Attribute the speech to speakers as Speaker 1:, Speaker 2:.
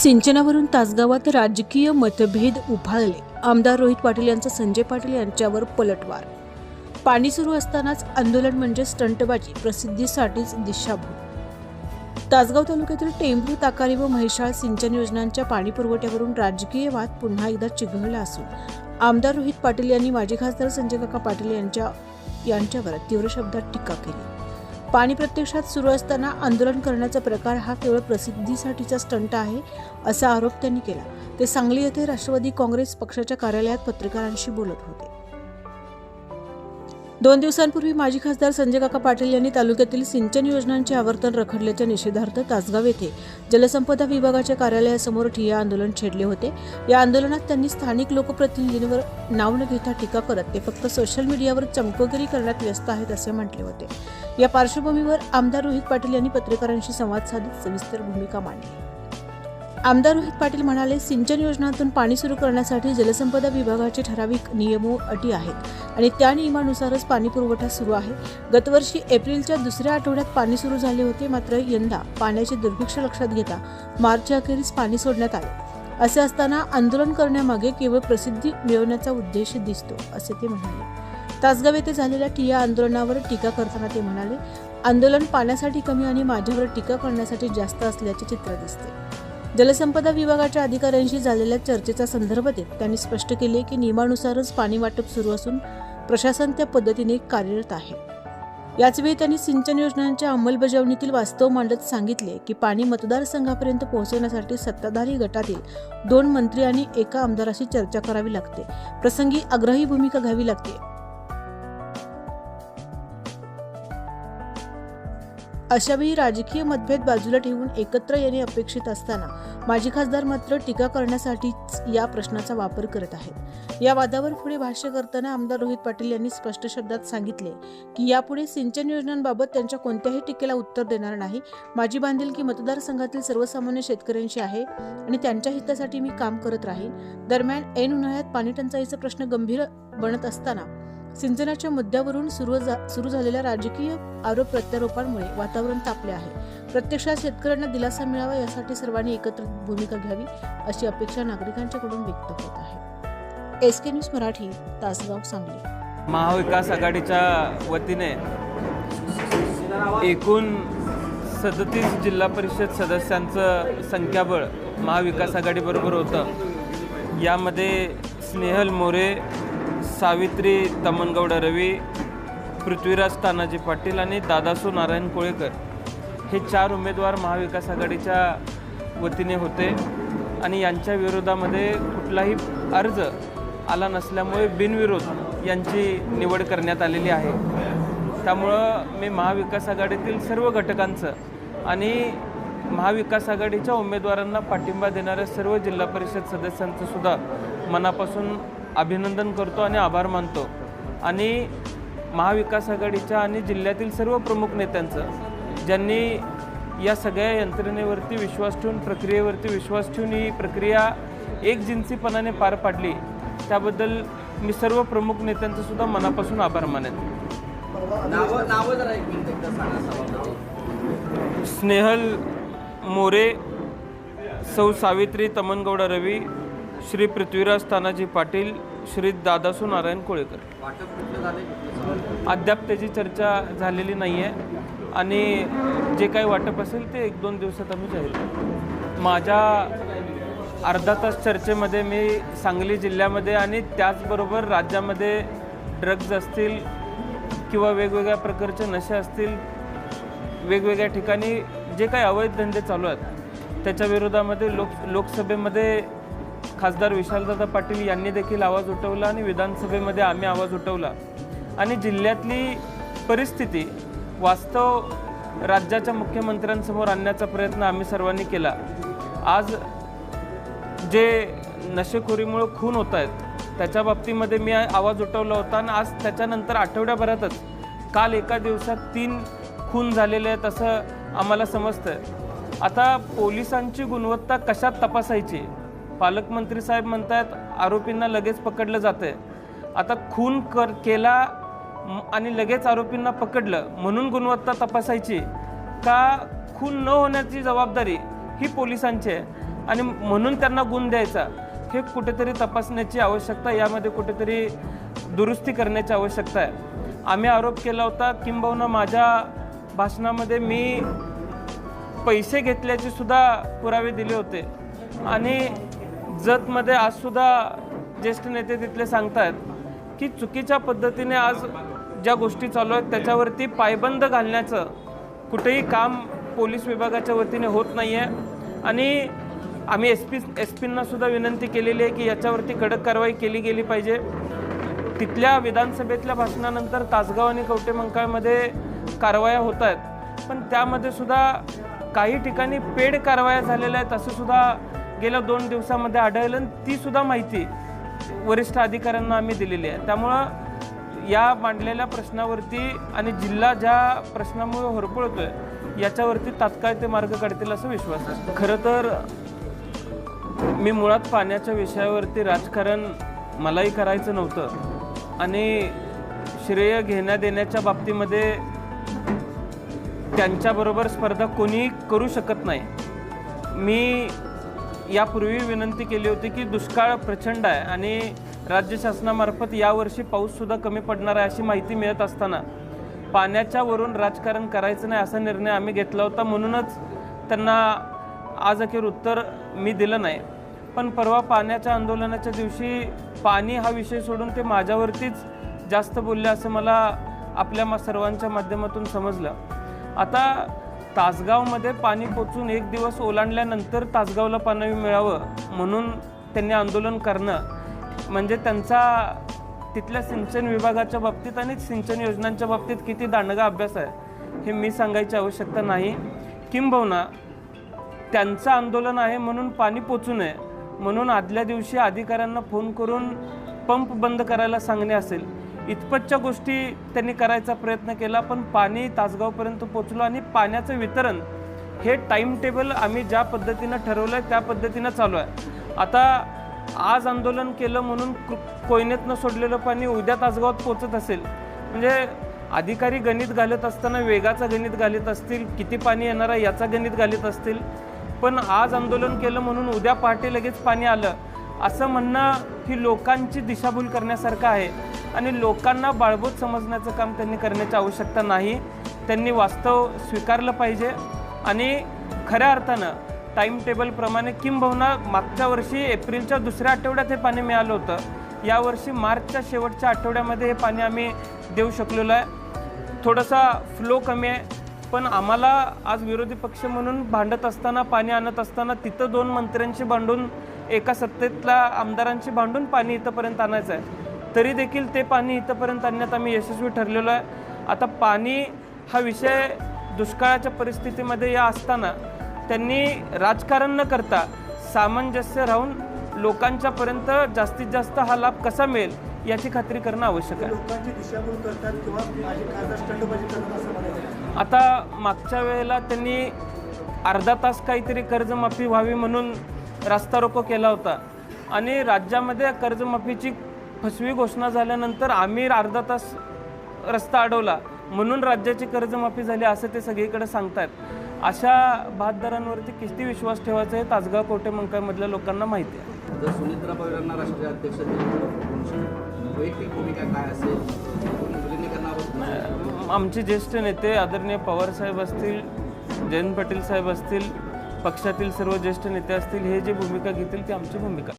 Speaker 1: सिंचनावरून तासगावात राजकीय मतभेद उफाळले. आमदार रोहित पाटील यांचा संजय पाटील यांच्यावर पलटवार. पाणी सुरू असतानाच आंदोलन म्हणजे स्टंटबाजी, प्रसिद्धीसाठीच दिशाभूल. तासगाव तालुक्यातील टेंभू, ताकारी व म्हैसाळ सिंचन योजनांच्या पाणी पुरवठ्यावरून राजकीय वाद पुन्हा एकदा चिघळला असून आमदार रोहित पाटील यांनी माजी खासदार संजय काका पाटील यांच्यावर तीव्र शब्दात टीका केली. पाणी प्रत्यक्षात सुरू असताना आंदोलन करण्याचा प्रकार हा केवळ प्रसिद्धीसाठीचा स्टंट आहे असा आरोप त्यांनी केला. ते सांगली येथे राष्ट्रवादी काँग्रेस पक्षाच्या कार्यालयात पत्रकारांशी बोलत होते. 2 दिवसांपूर्वी माजी खासदार संजय काका पाटील यांनी तालुक्यातील सिंचन योजनांचे आवर्तन रखडल्याच्या निषेधार्थ तासगाव येथे जलसंपदा विभागाच्या कार्यालयासमोर ठिय्या आंदोलन छेडले होते. या आंदोलनात त्यांनी स्थानिक लोकप्रतिनिधींवर नाव न घेता टीका करत ते फक्त सोशल मीडियावर चमकोगिरी करण्यात व्यस्त आहेत असे म्हटले होते. या पार्श्वभूमीवर आमदार रोहित पाटील यांनी पत्रकारांशी संवाद साधत सविस्तर भूमिका मांडली. आमदार रोहित पाटील म्हणाले, सिंचन योजनांतून पाणी सुरू करण्यासाठी जलसंपदा विभागाचे ठराविक नियम अटी आहेत आणि त्या नियमानुसारच पाणी पुरवठा सुरू आहे. गतवर्षी एप्रिलच्या दुसऱ्या आठवड्यात पाणी सुरू झाले होते, मात्र यंदा पाण्याचे दुर्भिक्ष लक्षात घेता मार्चच्या अखेरीस पाणी सोडण्यात आले. असे असताना आंदोलन करण्यामागे केवळ प्रसिद्धी मिळवण्याचा उद्देश दिसतो असे ते म्हणाले. तासगाव येथे झालेल्या ठिय्या आंदोलनावर टीका करताना ते म्हणाले, आंदोलन पाण्यासाठी कमी आणि माझ्यावर टीका करण्यासाठी जास्त असल्याचे चित्र दिसते. जलसंपदा विभागाच्या अधिकाऱ्यांशी झालेल्या चर्चेचा संदर्भ देत त्यांनी स्पष्ट केले की नियमानुसारच पाणी वाटप सुरू असून प्रशासन त्या पद्धतीने कार्यरत आहे. याचवेळी त्यांनी सिंचन योजनांच्या अंमलबजावणीतील वास्तव मांडत सांगितले की पाणी मतदारसंघापर्यंत पोहोचवण्यासाठी सत्ताधारी गटातील 2 मंत्री आणि एका आमदाराशी चर्चा करावी लागते. प्रसंगी आग्रही भूमिका घ्यावी लागते. अशावेळी राजकीय मतभेद बाजूला ठेवून एकत्र येणे अपेक्षित असताना माजी खासदार मात्र टीका करण्यासाठीच या प्रश्नाचा वापर करत आहेत. या वादावर पुढे भाष्य करताना आमदार रोहित पाटील यांनी स्पष्ट शब्दात सांगितले की यापुढे सिंचन योजनांबाबत त्यांच्या कोणत्याही टीकेला उत्तर देणार नाही. माझी बांधिलकी मतदारसंघातील सर्वसामान्य शेतकऱ्यांशी आहे आणि त्यांच्या हितासाठी मी काम करत राहीन. दरम्यान ऐन उन्हाळ्यात पाणी टंचाईचा प्रश्न गंभीर बनत असताना सिंचनाच्या मुद्द्यावरून सुरू झालेल्या राजकीय आरोप प्रत्यारोपांमुळे वातावरण तापले आहे. प्रत्यक्षात शेतकऱ्यांना दिलासा मिळावा यासाठी सर्वांनी एकत्रित भूमिका घ्यावी अशी अपेक्षा नागरिकांच्याकडून व्यक्त होत आहे. SK news Marathi, Tasgaon, Sangli.
Speaker 2: महाविकास आघाडीच्या वतीने एकूण 37 जिल्हा परिषद सदस्यांचं संख्याबळ महाविकास आघाडीबरोबर होतं. यामध्ये स्नेहल मोरे, सावित्री तमनगौडा रवी, पृथ्वीराज तानाजी पाटील आणि दादासू नारायण कोळेकर हे 4 उमेदवार महाविकास आघाडीच्या वतीने होते आणि यांच्या विरोधामध्ये कुठलाही अर्ज आला नसल्यामुळे बिनविरोध यांची निवड करण्यात आलेली आहे. त्यामुळं मी महाविकास आघाडीतील सर्व घटकांचं आणि महाविकास आघाडीच्या उमेदवारांना पाठिंबा देणाऱ्या सर्व जिल्हा परिषद सदस्यांचं सुद्धा मनापासून अभिनंदन करतो आणि आभार मानतो. आणि महाविकास आघाडीच्या आणि जिल्ह्यातील सर्व प्रमुख नेत्यांचं, ज्यांनी या सगळ्या यंत्रणेवरती विश्वास ठेवून, प्रक्रियेवरती विश्वास ठेवून ही प्रक्रिया एकजिन्सीपणाने पार पाडली, त्याबद्दल मी सर्व प्रमुख नेत्यांचं सुद्धा मनापासून आभार मानेन. स्नेहल मोरे, सौ सावित्री तमनगौडा रवी, श्री पृथ्वीराज तानाजी पाटील, श्री दादासू नारायण कोळेकर. अद्याप त्याची चर्चा झालेली नाही आहे आणि जे काही वाटप असेल ते 1-2 दिवसात आम्ही जाहीर करू. माझ्या अर्धा तास चर्चेमध्ये मी सांगली जिल्ह्यामध्ये आणि त्याचबरोबर राज्यामध्ये ड्रग्ज असतील किंवा वेगवेगळ्या प्रकारचे नशे असतील, वेगवेगळ्या ठिकाणी जे काही अवैध धंदे चालू आहेत त्याच्या विरोधामध्ये लोकसभेमध्ये खासदार विशालदादा पाटील यांनी देखील आवाज उठवला आणि विधानसभेमध्ये आम्ही आवाज उठवला आणि जिल्ह्यातली परिस्थिती वास्तव राज्याच्या मुख्यमंत्र्यांसमोर आणण्याचा प्रयत्न आम्ही सर्वांनी केला. आज जे नशेखोरीमुळे खून होत आहेत त्याच्या बाबतीमध्ये मी आवाज उठवला होता आणि आज त्याच्यानंतर आठवड्याभरातच काल एका दिवसात 3 खून झालेले आहेत असं आम्हाला समजतं. आता पोलिसांची गुणवत्ता कशात तपासायची? पालकमंत्री साहेब म्हणतात आरोपींना लगेच पकडलं जातं. आता खून केला आणि लगेच आरोपींना पकडलं म्हणून गुणवत्ता तपासायची का खून न होण्याची जबाबदारी ही पोलिसांची आहे. आणि म्हणून त्यांना गुण द्यायचा, हे कुठेतरी तपासण्याची आवश्यकता, यामध्ये कुठेतरी दुरुस्ती करण्याची आवश्यकता आहे. आम्ही आरोप केला होता, किंबहुना माझ्या भाषणामध्ये मी पैसे घेतल्याचे सुद्धा पुरावे दिले होते. आणि जतमध्ये आजसुद्धा ज्येष्ठ नेते तिथले सांगतात की चुकीच्या पद्धतीने आज ज्या गोष्टी चालू आहेत त्याच्यावरती पायबंद घालण्याचं कुठेही काम पोलीस विभागाच्या वतीने होत नाही आहे. आणि आम्ही एस पींना सुद्धा विनंती केलेली आहे की याच्यावरती कडक कारवाई केली गेली पाहिजे. तिथल्या विधानसभेतल्या भाषणानंतर तासगाव आणि कवटेमंकाळमध्ये कारवाया होत आहेत, पण त्यामध्ये सुद्धा काही ठिकाणी पेड कारवाया झालेल्या आहेत असं सुद्धा गेल्या 2 दिवसामध्ये आढळलं. ती सुद्धा माहिती वरिष्ठ अधिकाऱ्यांना आम्ही दिलेली आहे. त्यामुळं या मांडलेल्या प्रश्नावरती आणि जिल्हा ज्या प्रश्नामुळे होरपळतोय याच्यावरती तात्काळ ते मार्ग काढतील असं विश्वास आहे. खरं तर मी मुळात पाण्याच्या विषयावरती राजकारण मलाही करायचं नव्हतं आणि श्रेय घेण्या देण्याच्या बाबतीमध्ये त्यांच्याबरोबर स्पर्धा कोणीही करू शकत नाही. मी यापूर्वी विनंती केली होती की दुष्काळ प्रचंड आहे आणि राज्य शासनामार्फत यावर्षी पाऊससुद्धा कमी पडणार आहे अशी माहिती मिळत असताना पाण्याच्या वरून राजकारण करायचं नाही असा निर्णय आम्ही घेतला होता. म्हणूनच त्यांना आज अखेर उत्तर मी दिलं नाही. पण परवा पाण्याच्या आंदोलनाच्या दिवशी पाणी हा विषय सोडून ते माझ्यावरतीच जास्त बोलले असं मला आपल्या सर्वांच्या माध्यमातून समजलं. आता तासगावमध्ये पाणी पोचून 1 दिवस ओलांडल्यानंतर तासगावला पाणी मिळावं म्हणून त्यांनी आंदोलन करणं म्हणजे त्यांचा तिथल्या सिंचन विभागाच्या बाबतीत आणि सिंचन योजनांच्या बाबतीत किती दांडगा अभ्यास आहे हे मी सांगायची आवश्यकता नाही. किंबहुना त्यांचं आंदोलन आहे म्हणून पाणी पोचू नये म्हणून आदल्या दिवशी अधिकाऱ्यांना फोन करून पंप बंद करायला सांगणे असेल, इतपतच्या गोष्टी त्यांनी करायचा प्रयत्न केला. पण पाणी तासगावपर्यंत पोचलं आणि पाण्याचं वितरण हे टाईम टेबल आम्ही ज्या पद्धतीनं ठरवलं आहे त्या पद्धतीनं चालू आहे. आता आज आंदोलन केलं म्हणून कोयनेतनं सोडलेलं पाणी उद्या तासगावात पोचत असेल म्हणजे अधिकारी गणित घालत असताना वेगाचा गणित घालत असतील, किती पाणी येणार आहे याचा गणित घालत असतील. पण आज आंदोलन केलं म्हणून उद्या पहाटे लगेच पाणी आलं असं म्हणणं ही लोकांची दिशाभूल करण्यासारखं आहे आणि लोकांना बाळबोध समजण्याचं काम त्यांनी करण्याची आवश्यकता नाही. त्यांनी वास्तव स्वीकारलं पाहिजे आणि खऱ्या अर्थानं टाईम टेबलप्रमाणे किंबहुना मागच्या वर्षी एप्रिलच्या 2ऱ्या आठवड्यात हे पाणी मिळालं होतं, यावर्षी मार्चच्या शेवटच्या आठवड्यामध्ये हे पाणी आम्ही देऊ शकलेलो आहे. थोडासा फ्लो कमी आहे पण आम्हाला आज विरोधी पक्ष म्हणून भांडत असताना पाणी आणत असताना तिथं 2 मंत्र्यांशी भांडून एका सत्तेतल्या आमदारांशी भांडून पाणी इथंपर्यंत आणायचं आहे, तरी देखील ते पाणी इथंपर्यंत आणण्यात आम्ही यशस्वी ठरलेलो आहे. आता पाणी हा विषय दुष्काळाच्या परिस्थितीमध्ये या असताना त्यांनी राजकारण न करता सामंजस्य राहून लोकांच्यापर्यंत जास्तीत जास्त हा लाभ कसा मिळेल याची खात्री करणं आवश्यक आहे.
Speaker 3: लोकांची दिशाभूल करतात किंवा माझे खासदार स्टंटबाजी करतात असं म्हणायचं.
Speaker 2: आता मागच्या वेळेला त्यांनी अर्धा तास काहीतरी कर्जमाफी व्हावी म्हणून रास्ता रोको केला होता आणि राज्यामध्ये कर्जमाफीची फसवी घोषणा झाल्यानंतर आम्ही अर्धा तास रस्ता अडवला म्हणून राज्याची कर्जमाफी झाली असं ते सगळीकडे सांगतात. अशा भातदारांवरती किती विश्वास ठेवायचा हे तासगाव कवटेमंकाळमधल्या लोकांना माहिती आहे.
Speaker 4: जर सुनीत्रा पवारांना राष्ट्रीय अध्यक्ष वैयक्तिक भूमिका काय असेल विलीनीकरणावर
Speaker 2: आमचे ज्येष्ठ नेते आदरणीय पवार साहेब असतील, जयंत पाटील साहेब असतील, पक्षातील सर्व ज्येष्ठ नेते असतील, हे जी भूमिका घेतील ती आमची भूमिका.